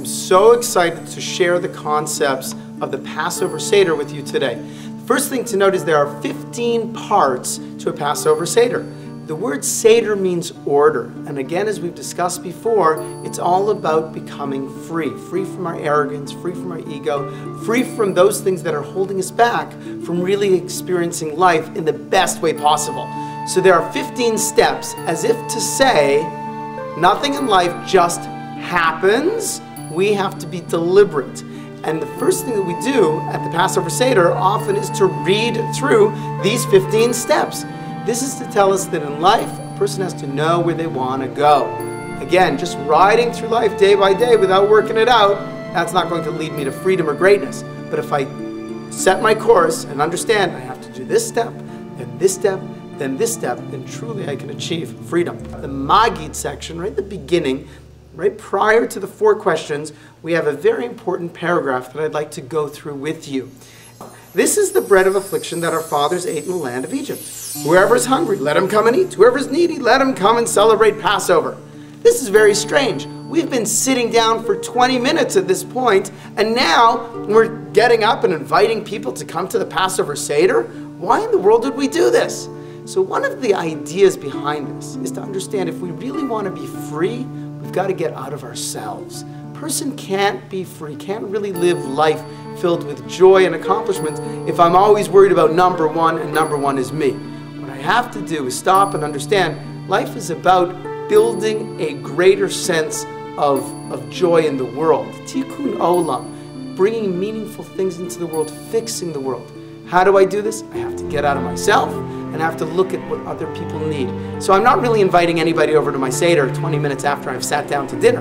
I'm so excited to share the concepts of the Passover Seder with you today. The first thing to note is there are 15 parts to a Passover Seder. The word Seder means order, and again, as we've discussed before, it's all about becoming free from our arrogance, free from our ego, free from those things that are holding us back from really experiencing life in the best way possible. So there are 15 steps, as if to say, nothing in life just happens. We have to be deliberate. And the first thing that we do at the Passover Seder often is to read through these 15 steps. This is to tell us that in life, a person has to know where they want to go. Again, just riding through life day by day without working it out, that's not going to lead me to freedom or greatness. But if I set my course and understand I have to do this step, then this step, then this step, then truly I can achieve freedom. The Magid section, right at the beginning, right prior to the 4 questions, we have a very important paragraph that I'd like to go through with you. This is the bread of affliction that our fathers ate in the land of Egypt. Whoever is hungry, let him come and eat. Whoever is needy, let him come and celebrate Passover. This is very strange. We've been sitting down for 20 minutes at this point, and now we're getting up and inviting people to come to the Passover Seder. Why in the world did we do this? So one of the ideas behind this is to understand if we really want to be free, we've got to get out of ourselves. A person can't be free, can't really live life filled with joy and accomplishment if I'm always worried about number one, and number one is me. What I have to do is stop and understand life is about building a greater sense of joy in the world. Tikkun olam, bringing meaningful things into the world, fixing the world. How do I do this? I have to get out of myself and I have to look at what other people need. So I'm not really inviting anybody over to my Seder 20 minutes after I've sat down to dinner.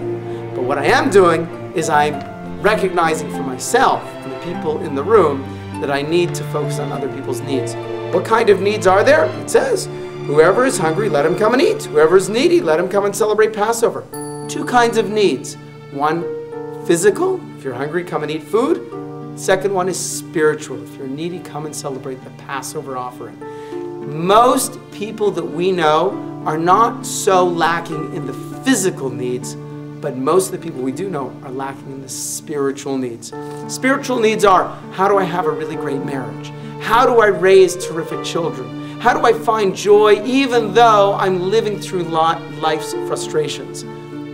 But what I am doing is I'm recognizing for myself and the people in the room that I need to focus on other people's needs. What kind of needs are there? It says, whoever is hungry, let him come and eat. Whoever is needy, let him come and celebrate Passover. 2 kinds of needs. One, physical. If you're hungry, come and eat food. Second one is spiritual. If you're needy, come and celebrate the Passover offering. Most people that we know are not so lacking in the physical needs, but most of the people we do know are lacking in the spiritual needs. Spiritual needs are, how do I have a really great marriage? How do I raise terrific children? How do I find joy even though I'm living through life's frustrations?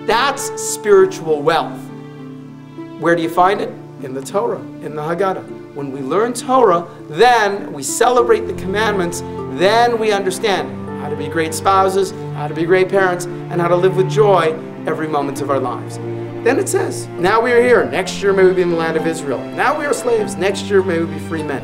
That's spiritual wealth. Where do you find it? In the Torah, in the Haggadah. When we learn Torah, then we celebrate the commandments, then we understand how to be great spouses, how to be great parents, and how to live with joy every moment of our lives. Then it says, now we are here, next year may we be in the land of Israel. Now we are slaves, next year may we be free men.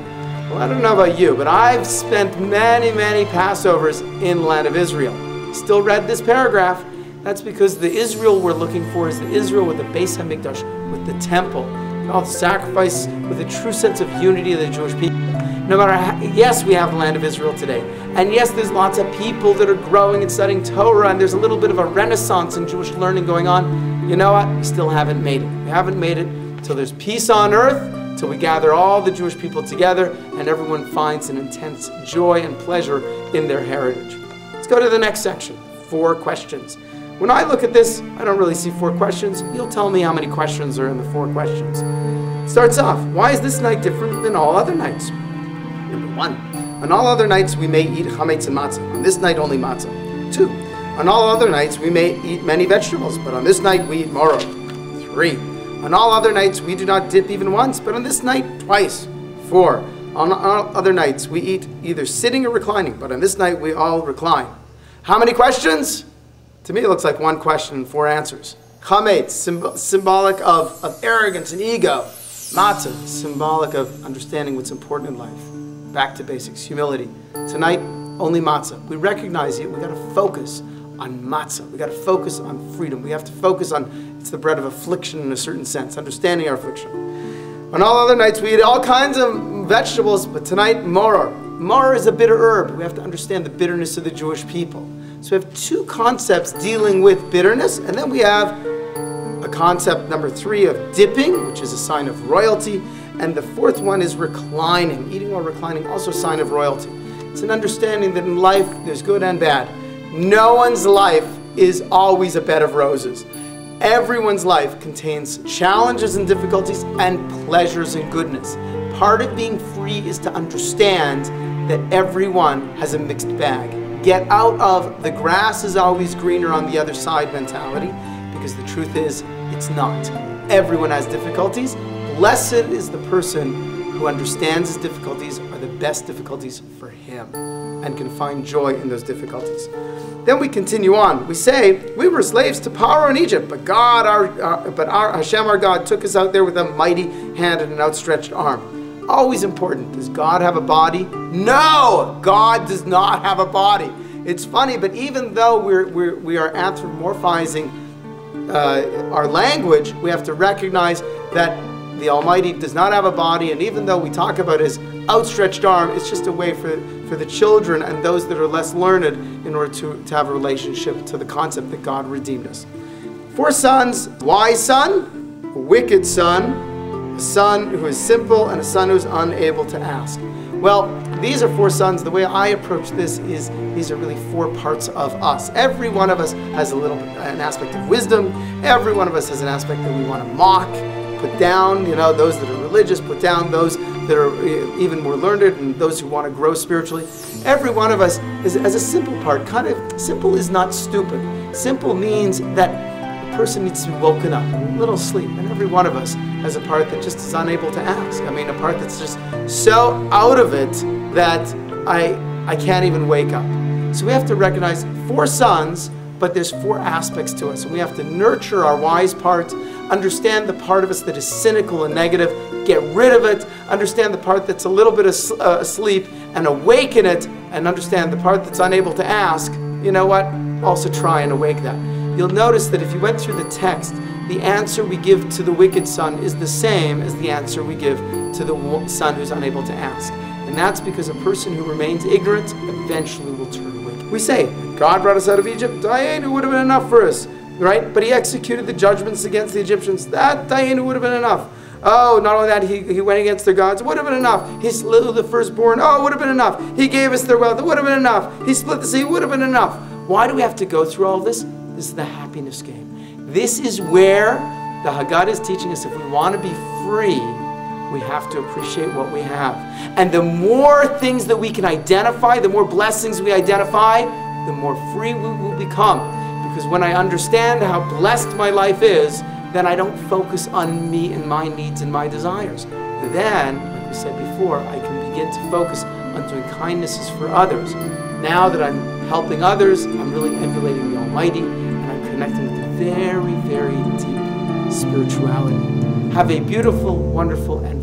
Well, I don't know about you, but I've spent many, many Passovers in the land of Israel. Still read this paragraph. That's because the Israel we're looking for is the Israel with the Beis HaMikdash, with the temple, all the sacrifice, with a true sense of unity of the Jewish people. No matter how, yes, we have the land of Israel today. And yes, there's lots of people that are growing and studying Torah, and there's a little bit of a renaissance in Jewish learning going on. You know what? We still haven't made it. We haven't made it till there's peace on earth, till we gather all the Jewish people together, and everyone finds an intense joy and pleasure in their heritage. Let's go to the next section, 4 questions. When I look at this, I don't really see 4 questions. You'll tell me how many questions are in the 4 questions. It starts off, why is this night different than all other nights? Number 1, on all other nights we may eat chametz and matzah. On this night only matzah. 2, on all other nights we may eat many vegetables, but on this night we eat maror. 3, on all other nights we do not dip even once, but on this night twice. 4, on all other nights we eat either sitting or reclining, but on this night we all recline. How many questions? To me, it looks like 1 question and 4 answers. Chametz, symbolic of arrogance and ego. Matzah, symbolic of understanding what's important in life. Back to basics, humility. Tonight, only matzah. We recognize it. We got to focus on matzah. We got to focus on freedom. We have to focus on, it's the bread of affliction in a certain sense, understanding our affliction. On all other nights, we eat all kinds of vegetables, but tonight, maror. Maror is a bitter herb. We have to understand the bitterness of the Jewish people. So we have 2 concepts dealing with bitterness, and then we have a concept number 3 of dipping, which is a sign of royalty, and the 4th one is reclining. Eating while reclining, also a sign of royalty. It's an understanding that in life there's good and bad. No one's life is always a bed of roses. Everyone's life contains challenges and difficulties and pleasures and goodness. Part of being free is to understand that everyone has a mixed bag. Get out of the grass is always greener on the other side mentality, because the truth is, it's not. Everyone has difficulties. Blessed is the person who understands his difficulties are the best difficulties for him and can find joy in those difficulties. Then we continue on. We say, we were slaves to Paro in Egypt, but Hashem our God took us out there with a mighty hand and an outstretched arm. Always important. Does God have a body? No! God does not have a body. It's funny, but even though we are anthropomorphizing our language, we have to recognize that the Almighty does not have a body, and even though we talk about his outstretched arm, it's just a way for the children and those that are less learned in order to have a relationship to the concept that God redeemed us. 4 sons: wise son, a wicked son, a son who is simple, and a son who is unable to ask. Well, these are 4 sons. The way I approach this is these are really 4 parts of us. Every one of us has an aspect of wisdom. Every one of us has an aspect that we want to mock, put down, those that are religious, put down those that are even more learned, and those who want to grow spiritually. Every one of us has a simple part. Kind of simple is not stupid. Simple means that the person needs to be woken up, a little sleep. And every one of us has a part that just is unable to ask. I mean, a part that's just so out of it that I can't even wake up. So we have to recognize 4 sons, but there's 4 aspects to us. And we have to nurture our wise part, understand the part of us that is cynical and negative, get rid of it, understand the part that's a little bit asleep and awaken it, and understand the part that's unable to ask. You know what? Also try and awake that. You'll notice that if you went through the text, the answer we give to the wicked son is the same as the answer we give to the son who's unable to ask. And that's because a person who remains ignorant eventually will turn wicked. We say, God brought us out of Egypt. Dayenu would have been enough for us, right? But he executed the judgments against the Egyptians. That Dayenu would have been enough. Oh, not only that, he went against their gods. It would have been enough. He slew the firstborn. Oh, it would have been enough. He gave us their wealth. It would have been enough. He split the sea. It would have been enough. Why do we have to go through all this? This is the happiness game. This is where the Haggadah is teaching us if we want to be free, we have to appreciate what we have. And the more things that we can identify, the more blessings we identify, the more free we will become. Because when I understand how blessed my life is, then I don't focus on me and my needs and my desires. Then, like we said before, I can begin to focus on doing kindnesses for others. Now that I'm helping others, I'm really emulating the Almighty, and I'm connecting with the very, very deep spirituality. Have a beautiful, wonderful, and